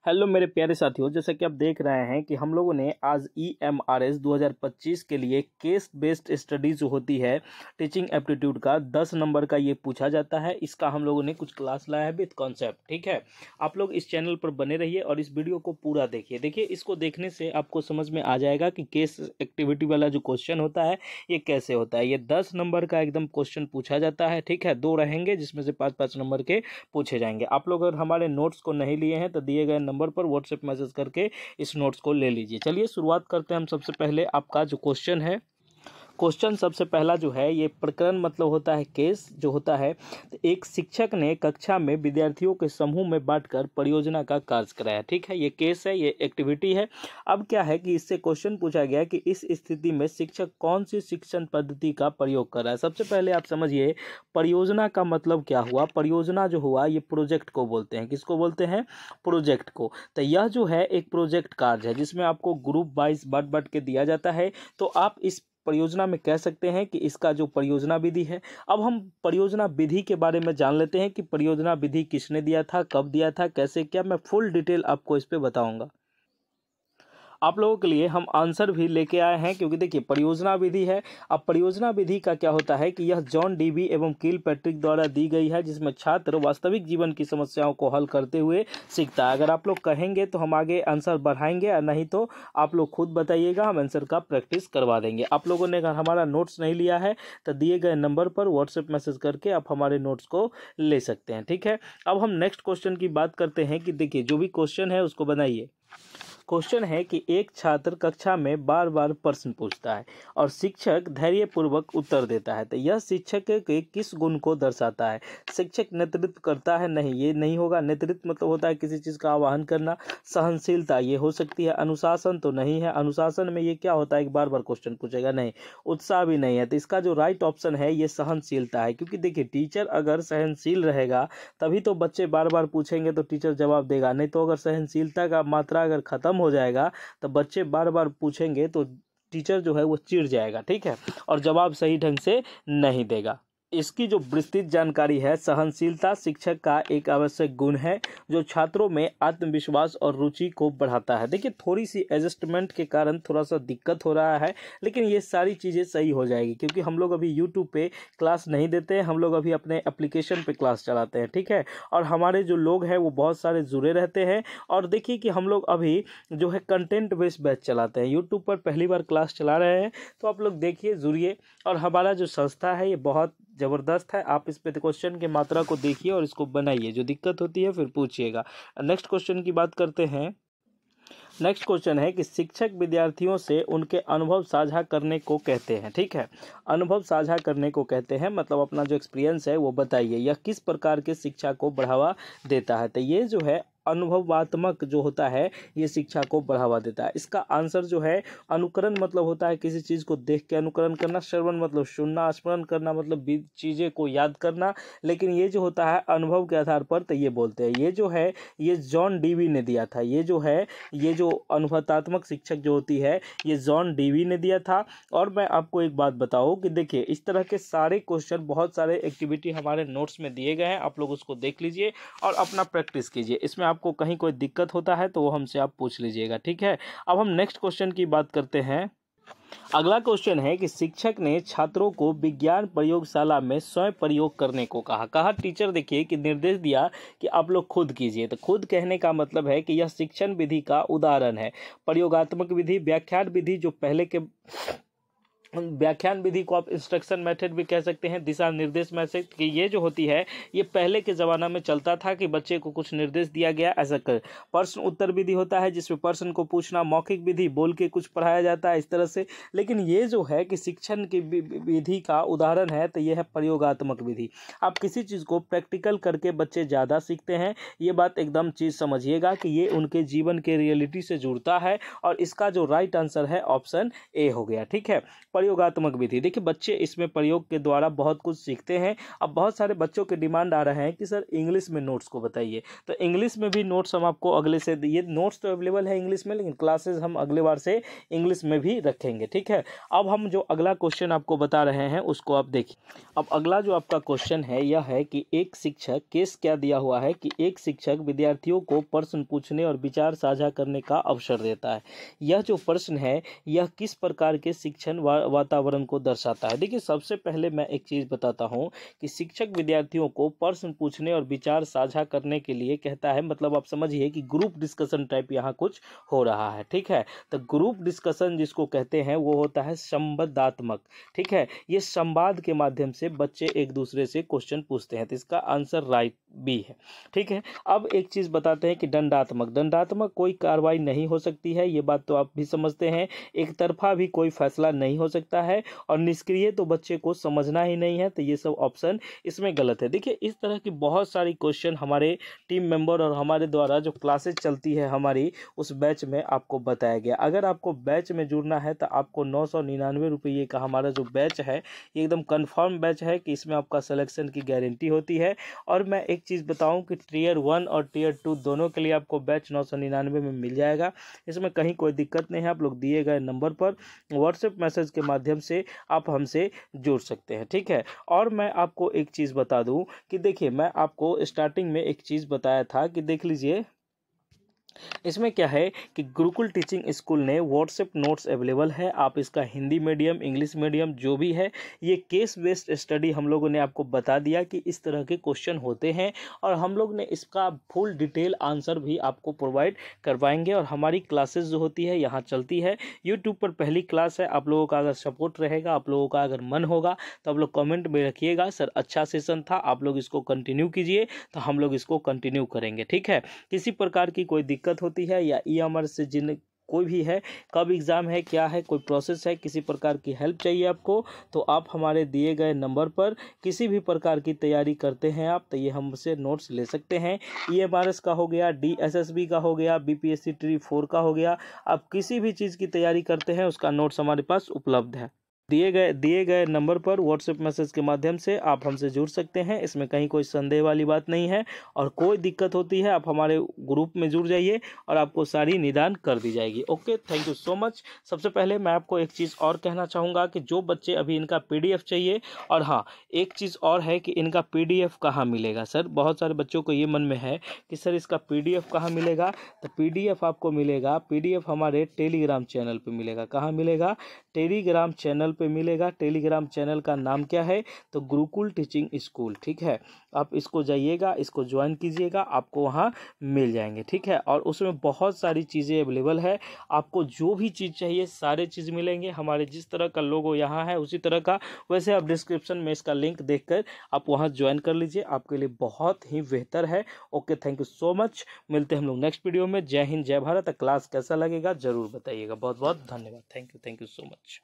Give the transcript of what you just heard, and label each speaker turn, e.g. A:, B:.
A: Hello मेरे प्यारे साथियों, जैसा कि आप देख रहे हैं कि हम लोगों ने आज EMRS 2025 के लिए केस बेस्ड स्टडी जो होती है टीचिंग एप्टीट्यूड का 10 नंबर का ये पूछा जाता है। इसका हम लोगों ने कुछ क्लास लाया है विद कॉन्सेप्ट। ठीक है, आप लोग इस चैनल पर बने रहिए और इस वीडियो को पूरा देखिए। देखिए, इसको देखने से आपको समझ में आ जाएगा कि केस एक्टिविटी वाला जो क्वेश्चन होता है ये कैसे होता है। ये 10 नंबर का एकदम क्वेश्चन पूछा जाता है। ठीक है, 2 रहेंगे जिसमें से 5-5 नंबर के पूछे जाएंगे। आप लोग अगर हमारे नोट्स को नहीं लिए हैं तो दिए गए नंबर पर व्हाट्सएप मैसेज करके इस नोट्स को ले लीजिए। चलिए शुरुआत करते हैं हम। सबसे पहले आपका जो क्वेश्चन है, क्वेश्चन सबसे पहला जो है ये प्रकरण मतलब होता है केस जो होता है। तो एक शिक्षक ने कक्षा में विद्यार्थियों के समूह में बांटकर परियोजना का कार्य कराया। ठीक है, ये केस है, ये एक्टिविटी है। अब क्या है कि इससे क्वेश्चन पूछा गया कि इस स्थिति में शिक्षक कौन सी शिक्षण पद्धति का प्रयोग कर रहा है। सबसे पहले आप समझिए परियोजना का मतलब क्या हुआ। परियोजना जो हुआ ये प्रोजेक्ट को बोलते हैं। किसको बोलते हैं? प्रोजेक्ट को। तो यह जो है एक प्रोजेक्ट कार्य है जिसमें आपको ग्रुप वाइज बांट के दिया जाता है। तो आप इस परियोजना में कह सकते हैं कि इसका जो परियोजना विधि है। अब हम परियोजना विधि के बारे में जान लेते हैं कि परियोजना विधि किसने दिया था, कब दिया था, कैसे क्या। मैं फुल डिटेल आपको इस पे बताऊंगा। आप लोगों के लिए हम आंसर भी लेके आए हैं, क्योंकि देखिए परियोजना विधि है। अब परियोजना विधि का क्या होता है कि यह जॉन डीवी एवं किल पैट्रिक द्वारा दी गई है, जिसमें छात्र वास्तविक जीवन की समस्याओं को हल करते हुए सीखता है। अगर आप लोग कहेंगे तो हम आगे आंसर बढ़ाएंगे, और नहीं तो आप लोग खुद बताइएगा, हम आंसर का प्रैक्टिस करवा देंगे। आप लोगों ने अगर हमारा नोट्स नहीं लिया है तो दिए गए नंबर पर व्हाट्सएप मैसेज करके आप हमारे नोट्स को ले सकते हैं। ठीक है, अब हम नेक्स्ट क्वेश्चन की बात करते हैं कि देखिए जो भी क्वेश्चन है उसको बनाइए। क्वेश्चन है कि एक छात्र कक्षा में बार बार प्रश्न पूछता है और शिक्षक धैर्यपूर्वक उत्तर देता है। तो यह शिक्षक के किस गुण को दर्शाता है? शिक्षक नेतृत्व करता है? नहीं, ये नहीं होगा। नेतृत्व मतलब होता है किसी चीज़ का आह्वान करना। सहनशीलता ये हो सकती है। अनुशासन तो नहीं है। अनुशासन में ये क्या होता है कि बार बार क्वेश्चन पूछेगा? नहीं। उत्साह भी नहीं है। तो इसका जो राइट ऑप्शन है ये सहनशीलता है, क्योंकि देखिए टीचर अगर सहनशील रहेगा तभी तो बच्चे बार बार पूछेंगे तो टीचर जवाब देगा। नहीं तो अगर सहनशीलता का मात्रा अगर खत्म हो जाएगा तो बच्चे बार बार पूछेंगे तो टीचर जो है वो चिढ़ जाएगा। ठीक है, और जवाब सही ढंग से नहीं देगा। इसकी जो विस्तृत जानकारी है, सहनशीलता शिक्षक का एक आवश्यक गुण है जो छात्रों में आत्मविश्वास और रुचि को बढ़ाता है। देखिए थोड़ी सी एडजस्टमेंट के कारण थोड़ा सा दिक्कत हो रहा है, लेकिन ये सारी चीज़ें सही हो जाएगी, क्योंकि हम लोग अभी यूट्यूब पे क्लास नहीं देते हैं, हम लोग अभी अपने एप्लीकेशन पे क्लास चलाते हैं। ठीक है, और हमारे जो लोग हैं वो बहुत सारे जुड़े रहते हैं। और देखिए कि हम लोग अभी जो है कंटेंट बेस्ड बैच चलाते हैं, यूट्यूब पर पहली बार क्लास चला रहे हैं। तो आप लोग देखिए, जुड़िए। और हमारा जो संस्था है ये बहुत ज़बरदस्त है। आप इस पे क्वेश्चन की मात्रा को देखिए और इसको बनाइए। जो दिक्कत होती है फिर पूछिएगा। नेक्स्ट क्वेश्चन की बात करते हैं। नेक्स्ट क्वेश्चन है कि शिक्षक विद्यार्थियों से उनके अनुभव साझा करने को कहते हैं। ठीक है, अनुभव साझा करने को कहते हैं मतलब अपना जो एक्सपीरियंस है वो बताइए। यह किस प्रकार के शिक्षा को बढ़ावा देता है? तो ये जो है अनुभवात्मक जो होता है ये शिक्षा को बढ़ावा देता है। इसका आंसर जो है अनुकरण मतलब होता है किसी चीज़ को देख के अनुकरण करना। श्रवण मतलब सुनना। स्मरण करना मतलब चीज़ें को याद करना। लेकिन ये जो होता है अनुभव के आधार पर, तो ये बोलते हैं। ये जो है ये जॉन डीवी ने दिया था। ये जो है ये जो अनुभवात्मक शिक्षक जो होती है ये जॉन डीवी ने दिया था। और मैं आपको एक बात बताऊं कि देखिए इस तरह के सारे क्वेश्चन, बहुत सारे एक्टिविटी हमारे नोट्स में दिए गए हैं। आप लोग उसको देख लीजिए और अपना प्रैक्टिस कीजिए। इसमें आपको कहीं कोई दिक्कत होता है तो वो हमसे आप पूछ लीजिएगा। ठीक है, अब हम नेक्स्ट क्वेश्चन की बात करते हैं। अगला क्वेश्चन है कि शिक्षक ने छात्रों को विज्ञान प्रयोगशाला में स्वयं प्रयोग करने को कहा। टीचर देखिए कि निर्देश दिया कि आप लोग खुद कीजिए। तो खुद कहने का मतलब है कि यह शिक्षण विधि का उदाहरण है। प्रयोगात्मक विधि, व्याख्यान विधि, जो पहले के व्याख्यान विधि को आप इंस्ट्रक्शन मेथड भी कह सकते हैं, दिशा निर्देश मेथड कि ये जो होती है ये पहले के ज़माना में चलता था कि बच्चे को कुछ निर्देश दिया गया ऐसा कर। प्रश्न उत्तर विधि होता है जिसमें प्रश्न को पूछना। मौखिक विधि बोल के कुछ पढ़ाया जाता है इस तरह से। लेकिन ये जो है कि शिक्षण की विधि का उदाहरण है तो ये है प्रयोगात्मक विधि। आप किसी चीज़ को प्रैक्टिकल करके बच्चे ज़्यादा सीखते हैं। ये बात एकदम चीज़ समझिएगा कि ये उनके जीवन के रियलिटी से जुड़ता है। और इसका जो राइट आंसर है ऑप्शन ए हो गया। ठीक है, प्रयोगात्मक विधि। देखिए बच्चे इसमें प्रयोग के द्वारा बहुत कुछ सीखते हैं। अब बहुत सारे बच्चों के डिमांड आ रहे हैं कि सर इंग्लिश में नोट्स को बताइए, तो इंग्लिश में भी नोट्स हम आपको अगले से, ये नोट्स तो अवेलेबल है इंग्लिश में, लेकिन क्लासेस हम अगले बार से इंग्लिश में भी रखेंगे। ठीक है, अब हम जो अगला क्वेश्चन आपको बता रहे हैं उसको आप देखिए। अब अगला जो आपका क्वेश्चन है यह है कि एक शिक्षक, केस क्या दिया हुआ है कि एक शिक्षक विद्यार्थियों को प्रश्न पूछने और विचार साझा करने का अवसर देता है। यह जो प्रश्न है यह किस प्रकार के शिक्षण वातावरण को दर्शाता है। देखिए सबसे पहले मैं एक चीज़ बताता हूँ कि शिक्षक विद्यार्थियों को प्रश्न पूछने और विचार साझा करने के लिए कहता है, मतलब आप समझिए कि ग्रुप डिस्कशन टाइप यहाँ कुछ हो रहा है। ठीक है, तो ग्रुप डिस्कशन जिसको कहते हैं वो होता है संवादात्मक। ठीक है, ये संवाद के माध्यम से बच्चे एक दूसरे से क्वेश्चन पूछते हैं, तो इसका आंसर राइट बी है। ठीक है, अब एक चीज़ बताते हैं कि दंडात्मक, दंडात्मक कोई कार्रवाई नहीं हो सकती है, ये बात तो आप भी समझते हैं। एक तरफा भी कोई फैसला नहीं हो सकता है, और निष्क्रिय तो बच्चे को समझना ही नहीं है, तो ये सब ऑप्शन इसमें गलत है। देखिए इस तरह की बहुत सारी क्वेश्चन हमारे टीम मेंबर और हमारे द्वारा जो क्लासेस चलती है हमारी उस बैच में आपको बताया गया। अगर आपको बैच में जुड़ना है तो आपको 999 रुपये का हमारा जो बैच है ये एकदम कंफर्म बैच है कि इसमें आपका सिलेक्शन की गारंटी होती है। और मैं एक चीज़ बताऊं कि टियर 1 और टियर 2 दोनों के लिए आपको बैच 999 में मिल जाएगा। इसमें कहीं कोई दिक्कत नहीं है, आप लोग दिए गए नंबर पर व्हाट्सएप मैसेज के माध्यम से आप हमसे जुड़ सकते हैं। ठीक है, और मैं आपको एक चीज़ बता दूं कि देखिए मैं आपको स्टार्टिंग में एक चीज़ बताया था कि देख लीजिए इसमें क्या है कि गुरुकुल टीचिंग स्कूल ने व्हाट्सएप नोट्स अवेलेबल है। आप इसका हिंदी मीडियम, इंग्लिश मीडियम जो भी है, ये केस बेस्ड स्टडी हम लोगों ने आपको बता दिया कि इस तरह के क्वेश्चन होते हैं, और हम लोग ने इसका फुल डिटेल आंसर भी आपको प्रोवाइड करवाएंगे। और हमारी क्लासेस जो होती है यहाँ चलती है यूट्यूब पर, पहली क्लास है। आप लोगों का अगर सपोर्ट रहेगा, आप लोगों का अगर मन होगा तो आप लोग कमेंट में रखिएगा सर अच्छा सेशन था, आप लोग इसको कंटिन्यू कीजिए, तो हम लोग इसको कंटिन्यू करेंगे। ठीक है, किसी प्रकार की कोई दिक्कत होती है या ईएमआर से जिन कोई भी है, कब एग्ज़ाम है, क्या है, कोई प्रोसेस है, किसी प्रकार की हेल्प चाहिए आपको, तो आप हमारे दिए गए नंबर पर किसी भी प्रकार की तैयारी करते हैं आप, तो ये हमसे नोट्स ले सकते हैं। ईएमआरएस का हो गया, डीएसएसबी का हो गया, बीपीएससी ट्री 4 का हो गया, आप किसी भी चीज़ की तैयारी करते हैं उसका नोट्स हमारे पास उपलब्ध है। दिए गए नंबर पर व्हाट्सएप मैसेज के माध्यम से आप हमसे जुड़ सकते हैं, इसमें कहीं कोई संदेह वाली बात नहीं है। और कोई दिक्कत होती है आप हमारे ग्रुप में जुड़ जाइए और आपको सारी निदान कर दी जाएगी। Okay, thank you so much. सबसे पहले मैं आपको एक चीज़ और कहना चाहूँगा कि जो बच्चे अभी इनका PDF चाहिए, और हाँ एक चीज़ और है कि इनका PDF कहाँ मिलेगा। सर बहुत सारे बच्चों को ये मन में है कि सर इसका PDF कहाँ मिलेगा, तो PDF आपको मिलेगा, PDF हमारे टेलीग्राम चैनल पर मिलेगा। कहाँ मिलेगा? टेलीग्राम चैनल पे मिलेगा। टेलीग्राम चैनल का नाम क्या है? तो गुरुकुल टीचिंग स्कूल। ठीक है, आप इसको जाइएगा, इसको ज्वाइन कीजिएगा, आपको वहाँ मिल जाएंगे। ठीक है, और उसमें बहुत सारी चीज़ें अवेलेबल है, आपको जो भी चीज़ चाहिए सारे चीज़ मिलेंगे। हमारे जिस तरह का लोगो यहाँ है उसी तरह का, वैसे आप डिस्क्रिप्शन में इसका लिंक देखकर आप वहाँ ज्वाइन कर लीजिए, आपके लिए बहुत ही बेहतर है। Okay, thank you so much. मिलते हैं हम लोग नेक्स्ट वीडियो में। जय हिंद, जय भारत। क्लास कैसा लगेगा ज़रूर बताइएगा। बहुत बहुत धन्यवाद। Thank you so much.